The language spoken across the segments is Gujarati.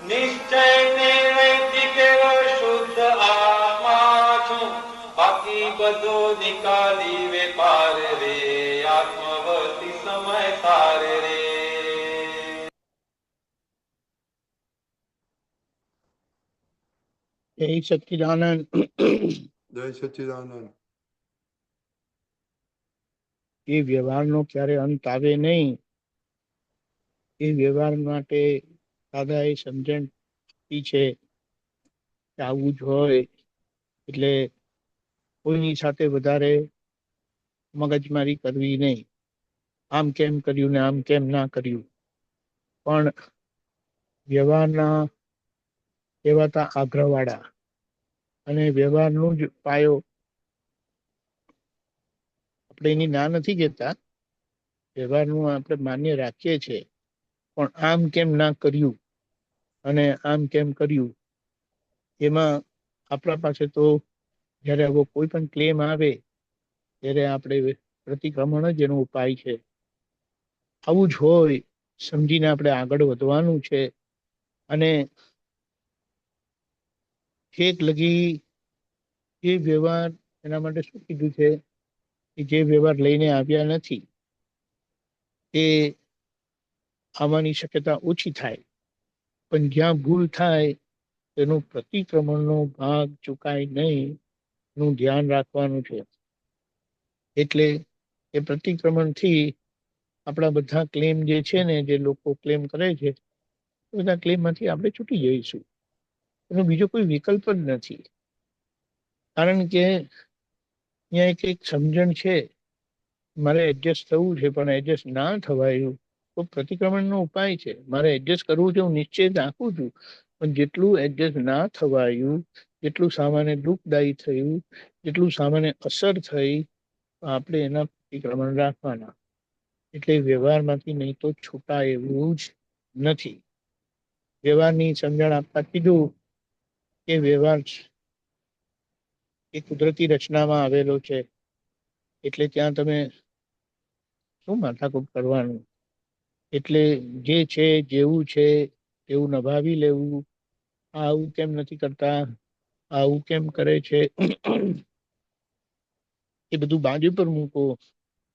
નિશ્ચય નિર્ણયથી કેવળ શુદ્ધ આત્મા છું, બાકી બધો નિકાલી વેપાર રે, આત્મવતી સમય સાર રે. જય સચ્ચિદાનંદ. જય સચ્ચિદાનંદ. એ વ્યવહારનો ક્યારે અંત આવે નહીં. એ વ્યવહાર માટે દાદા એ સમજણ આપી છે કે આવું જ હોય એટલે કોઈની સાથે વધારે મગજમારી કરવી નહીં. આમ કેમ કર્યું ને આમ કેમ ના કર્યું. પણ વ્યવહારના કહેવાતા આગ્રહવાળા અને વ્યવહારનું જ પાયો, આપણે એની ના નથી કહેતા, વ્યવહારનું આપણે માન્ય રાખીએ છીએ, પણ આમ કેમ ના કર્યું અને આમ કેમ કર્યું, એમાં આપણા પાસે તો જ્યારે આવો કોઈ પણ ક્લેમ આવે ત્યારે આપણે પ્રતિક્રમણ જ એનો ઉપાય છે. આવું જ હોય સમજીને આપણે આગળ વધવાનું છે. અને ઠેક લગી એ વ્યવહાર, એના માટે શું કીધું છે કે જે વ્યવહાર લઈને આવ્યા નથી એ આવવાની શક્યતા ઓછી થાય, પણ જ્યાં ભૂલ થાય તેનું પ્રતિક્રમણનો ભાગ ચૂકાય નહીં નું ધ્યાન રાખવાનું છે. એટલે એ પ્રતિક્રમણથી આપણા બધા ક્લેમ જે છે ને, જે લોકો ક્લેમ કરે છે, એ બધા ક્લેમમાંથી આપણે છૂટી જઈશું. એનો બીજો કોઈ વિકલ્પ જ નથી. કારણ કે અહીંયા એક સમજણ છે, મારે એડજસ્ટ થવું છે પણ એડજસ્ટ ના થવાયું તો પ્રતિક્રમણનો ઉપાય છે. મારે એડજસ્ટ કરવું છે, હું નિશ્ચય રાખું છું, પણ જેટલું એડજસ્ટ ના થવાયું, જેટલું સામાન્ય દુઃખદાયી થયું, જેટલું સામાન્ય અસર થઈ, આપણે એના પ્રતિક્રમણ રાખવાના. એટલે વ્યવહારમાંથી નહીં તો છૂટા એવું જ નથી. વ્યવહારની સમજણ આપતા કીધું કે વ્યવહાર એ કુદરતી રચનામાં આવેલો છે, એટલે ત્યાં તમે શું માથાકૂટ કરવાનું. એટલે જે છે જેવું છે એવું નભાવી લેવું. આવું કેમ નથી કરતા, આવું કેમ કરે છે, એ બધું બાજુ પર મૂકો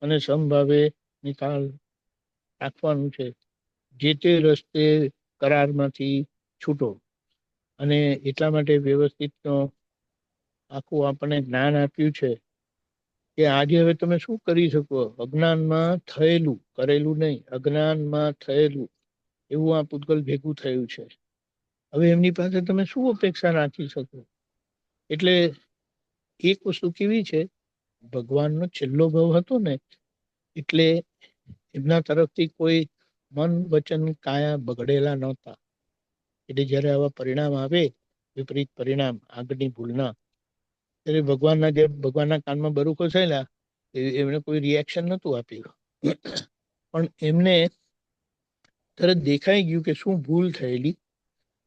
અને સમભાવે નિકાલ રાખવાનું છે. જે તે રસ્તે કરારમાંથી છૂટો. અને એટલા માટે વ્યવસ્થિત આખું આપણને જ્ઞાન આપ્યું છે કે આજે હવે તમે શું કરી શકો. અજ્ઞાનમાં થયેલું, કરેલું નહીં, અજ્ઞાનમાં થયેલું એવું આ પૂતગલ ભેગું થયું છે. હવે એમની પાસે તમે શું અપેક્ષા રાખી શકો. એટલે એક વસ્તુ કેવી છે, ભગવાનનો છેલ્લો ભાવ હતો ને, એટલે એમના તરફથી કોઈ મન વચન કાયા બગડેલા નહોતા. એટલે જયારે આવા પરિણામ આવે, વિપરીત પરિણામ આગળની ભૂલના, ત્યારે ભગવાનના કાનમાં બરુકો થયેલા, એમણે કોઈ રિએક્શન નહોતું આપ્યું. પણ એમને તરત દેખાઈ ગયું કે શું ભૂલ થયેલી,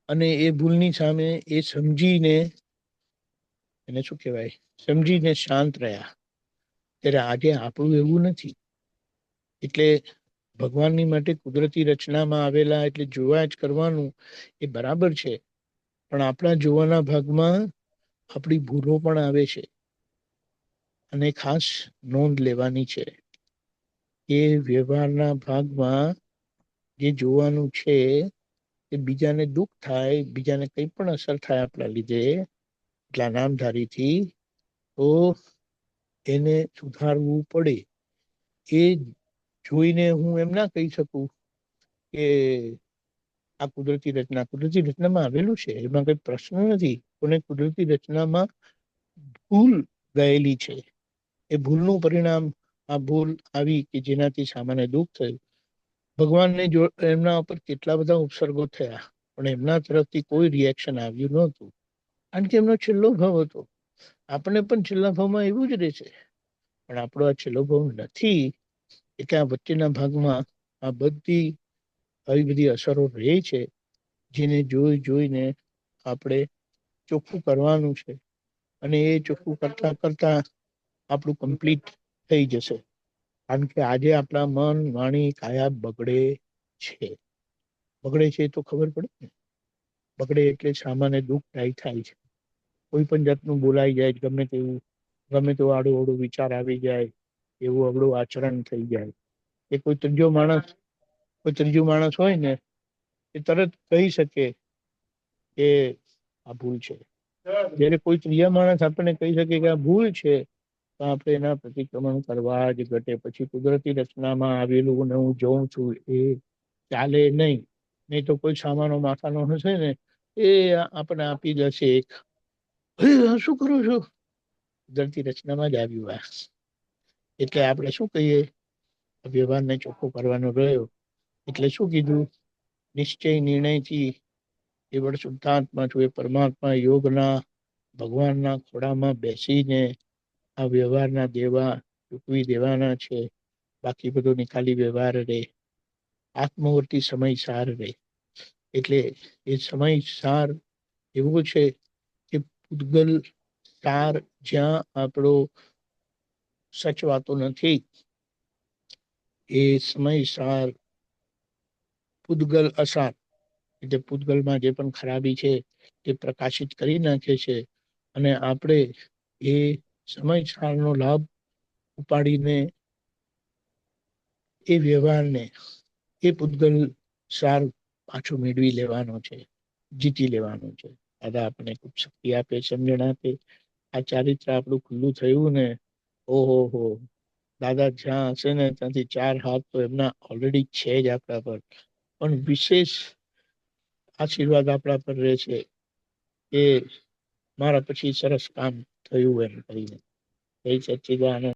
અને એ ભૂલની સામે એ સમજીને, એને શું કહેવાય, સમજીને શાંત રહ્યા. ત્યારે આજે આપણું એવું નથી. એટલે ભગવાનની માટે કુદરતી રચનામાં આવેલા એટલે જોવા જ કરવાનું, એ બરાબર છે. પણ આપણા જોવાના ભાગમાં આપણી ભૂલો પણ આવે છે, અને ખાસ નોંધ લેવાની છે કે વ્યવહારના ભાગમાં જે જોવાનું છે કે બીજાને દુઃખ થાય, બીજાને કંઈ પણ અસર થાય આપણા લીધે, એટલા નામધારીથી, તો એને સુધારવું પડે. એ જોઈને હું એમ ના કહી શકું કે આ કુદરતી રચનામાં આવેલું છે, એમાં કઈ પ્રશ્ન નથી. પણ એ કુદરતી રચનામાં ભૂલ ગયેલી છે. એ ભૂલનું પરિણામ આ ભૂલ આવી કે જેનાથી સામાન્ય દુઃખ થયું. ભગવાનને એમના ઉપર કેટલા બધા ઉપસર્ગો થયા, પણ એમના તરફથી કોઈ રિએક્શન આવ્યું નહોતું. કારણ કે એમનો છેલ્લો ભાવ હતો. આપણે પણ છેલ્લા ભાવમાં એવું જ રહેશે, પણ આપણો આ છેલ્લો ભાવ નથી. એટલે આ વચ્ચેના ભાગમાં આ બધી આવી બધી અસરો રહે છે, જેને જોઈને આપણે ચોખ્ખું કરવાનું છે. અને એ ચોખ્ખું કરતા કરતા આપણું કમ્પ્લીટ થઈ જશે. કારણ કે આજે આપણા મન, વાણી, કાયા બગડે છે. બગડે છે તો ખબર પડે ને. બગડે એટલે સામાન્ય દુઃખ થાય છે. કોઈ પણ જાતનું બોલાઈ જાય, ગમે તેવું આડું અવળું વિચાર આવી જાય, એવું અવળું આચરણ થઈ જાય. એ કોઈ ત્રીજો માણસ હોય ને એ તરત કહી શકે કે આ ભૂલ છે. જયારે કોઈ ત્રીજા માણસ આપણને કહી શકે કે આ ભૂલ છે, તો આપણે એના પ્રતિક્રમણ કરવા જ ઘટે. પછી કુદરતી રચનામાં આવેલું ને હું જોઉં છું એ ચાલે નહીં તો કોઈ સામાનો માથાનો હશે ને એ આપણે આપી દેશે એક, શું કરું છું, કુદરતી રચનામાં જ આવ્યું આ. એટલે આપણે શું કહીએ, વ્યવહારને ચોખ્ખો કરવાનો રહ્યો એટલે શું કીધું, નિશ્ચય નિર્ણયથી એ વડ શુદ્ધાત્મા છું, એ પરમાત્મા યોગના ભગવાનના ખોડામાં બેસીને આ વ્યવહારના દેવા ચૂકવી દેવાના છે. બાકી બધો નિકાલી વ્યવહાર રે, આત્મવર્તી સમય સાર રે. એટલે એ સમય સાર એવો છે કે પૂતગલ સાર જ્યાં આપણો સચવાતો નથી, એ સમય સાર પૂતગલ અસાર, એટલે પૂતગલમાં જે પણ ખરાબી છે તે પ્રકાશિત કરી નાખે છે. અને આપણે એ સમય સારનો લાભ ઉપાડીને એ વ્યવહારને, એ પૂતગલ સાર પાછો મેળવી લેવાનો છે, જીતી લેવાનો છે. દાદા આપણે ખૂબ શક્તિ આપે, સમજણ આપે. આ ચારિત્ર આપણું ખુલ્લું થયું ને, ઓહો, દાદા જ્યાં હશે ને ત્યાંથી 4 હાથ તો એમના ઓલરેડી છે જ આપણા પર, પણ વિશેષ આશીર્વાદ આપણા પર રહે છે એ મારા પછી સરસ કામ થયું એમ કરીને. જય સચ્ચિદાનંદ.